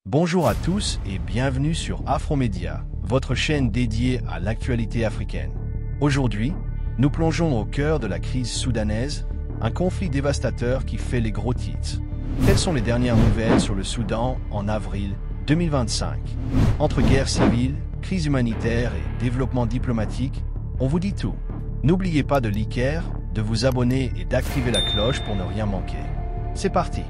Bonjour à tous et bienvenue sur Afromédia, votre chaîne dédiée à l'actualité africaine. Aujourd'hui, nous plongeons au cœur de la crise soudanaise, un conflit dévastateur qui fait les gros titres. Quelles sont les dernières nouvelles sur le Soudan en avril 2025? Entre guerre civile, crise humanitaire et développement diplomatique, on vous dit tout. N'oubliez pas de liker, de vous abonner et d'activer la cloche pour ne rien manquer. C'est parti.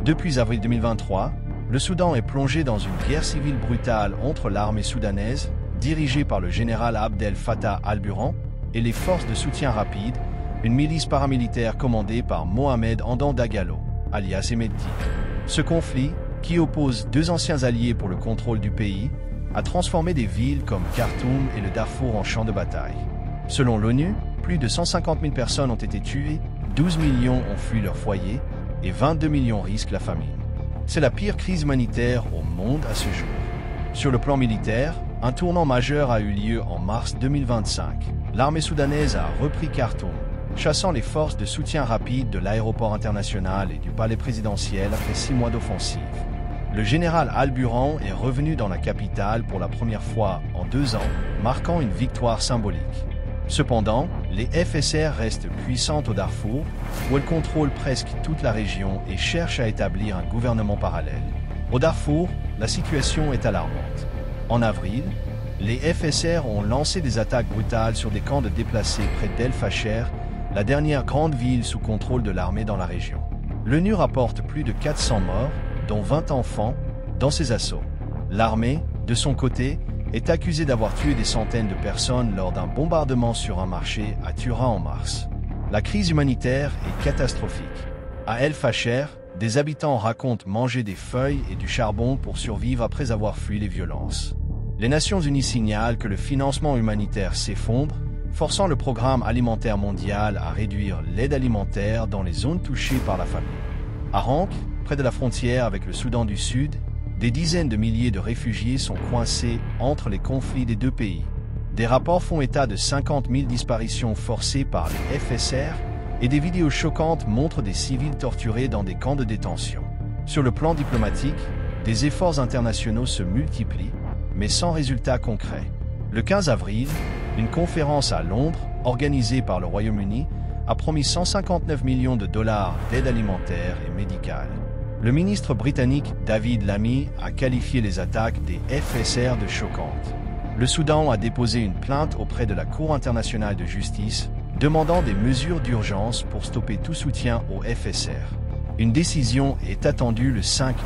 Depuis avril 2023, le Soudan est plongé dans une guerre civile brutale entre l'armée soudanaise, dirigée par le général Abdel Fattah al-Burhan, et les forces de soutien rapide, une milice paramilitaire commandée par Mohamed Hamdan Dagalo, alias Hemedti. Ce conflit, qui oppose deux anciens alliés pour le contrôle du pays, a transformé des villes comme Khartoum et le Darfour en champ de bataille. Selon l'ONU, plus de 150 000 personnes ont été tuées, 12 millions ont fui leur foyer et 22 millions risquent la famine. C'est la pire crise humanitaire au monde à ce jour. Sur le plan militaire, un tournant majeur a eu lieu en mars 2025. L'armée soudanaise a repris Khartoum, chassant les forces de soutien rapide de l'aéroport international et du palais présidentiel après 6 mois d'offensive. Le général al-Burhan est revenu dans la capitale pour la première fois en 2 ans, marquant une victoire symbolique. Cependant, les FSR restent puissantes au Darfour, où elles contrôlent presque toute la région et cherchent à établir un gouvernement parallèle. Au Darfour, la situation est alarmante. En avril, les FSR ont lancé des attaques brutales sur des camps de déplacés près d'El Fasher, la dernière grande ville sous contrôle de l'armée dans la région. L'ONU rapporte plus de 400 morts, dont 20 enfants, dans ces assauts. L'armée, de son côté, est accusé d'avoir tué des centaines de personnes lors d'un bombardement sur un marché à Turin en mars. La crise humanitaire est catastrophique. À El Fasher, des habitants racontent manger des feuilles et du charbon pour survivre après avoir fui les violences. Les Nations Unies signalent que le financement humanitaire s'effondre, forçant le programme alimentaire mondial à réduire l'aide alimentaire dans les zones touchées par la famine. À Rank, près de la frontière avec le Soudan du Sud, des dizaines de milliers de réfugiés sont coincés entre les conflits des deux pays. Des rapports font état de 50 000 disparitions forcées par les FSR et des vidéos choquantes montrent des civils torturés dans des camps de détention. Sur le plan diplomatique, des efforts internationaux se multiplient, mais sans résultat concret. Le 15 avril, une conférence à Londres, organisée par le Royaume-Uni, a promis 159 millions de dollars d'aide alimentaire et médicale. Le ministre britannique David Lammy a qualifié les attaques des FSR de choquantes. Le Soudan a déposé une plainte auprès de la Cour internationale de justice, demandant des mesures d'urgence pour stopper tout soutien aux FSR. Une décision est attendue le 5 mai.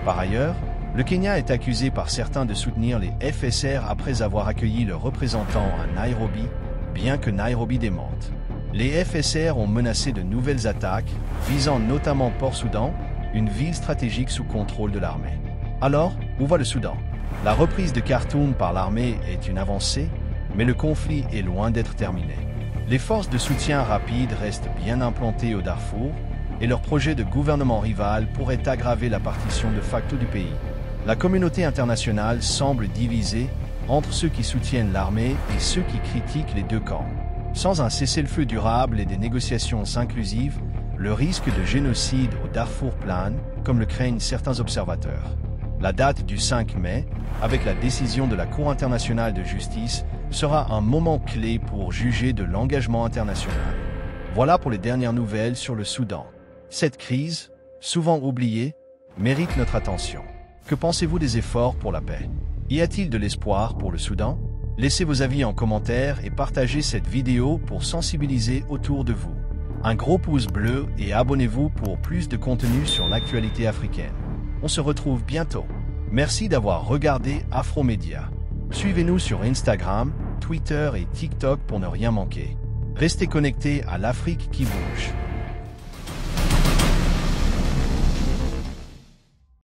Par ailleurs, le Kenya est accusé par certains de soutenir les FSR après avoir accueilli leurs représentants à Nairobi, bien que Nairobi démente. Les FSR ont menacé de nouvelles attaques, visant notamment Port-Soudan, une ville stratégique sous contrôle de l'armée. Alors, où va le Soudan? La reprise de Khartoum par l'armée est une avancée, mais le conflit est loin d'être terminé. Les forces de soutien rapide restent bien implantées au Darfour, et leur projet de gouvernement rival pourrait aggraver la partition de facto du pays. La communauté internationale semble divisée entre ceux qui soutiennent l'armée et ceux qui critiquent les deux camps. Sans un cessez-le-feu durable et des négociations inclusives, le risque de génocide au Darfour plane, comme le craignent certains observateurs. La date du 5 mai, avec la décision de la Cour internationale de justice, sera un moment clé pour juger de l'engagement international. Voilà pour les dernières nouvelles sur le Soudan. Cette crise, souvent oubliée, mérite notre attention. Que pensez-vous des efforts pour la paix? Y a-t-il de l'espoir pour le Soudan? Laissez vos avis en commentaire et partagez cette vidéo pour sensibiliser autour de vous. Un gros pouce bleu et abonnez-vous pour plus de contenu sur l'actualité africaine. On se retrouve bientôt. Merci d'avoir regardé Afromédia. Suivez-nous sur Instagram, Twitter et TikTok pour ne rien manquer. Restez connectés à l'Afrique qui bouge.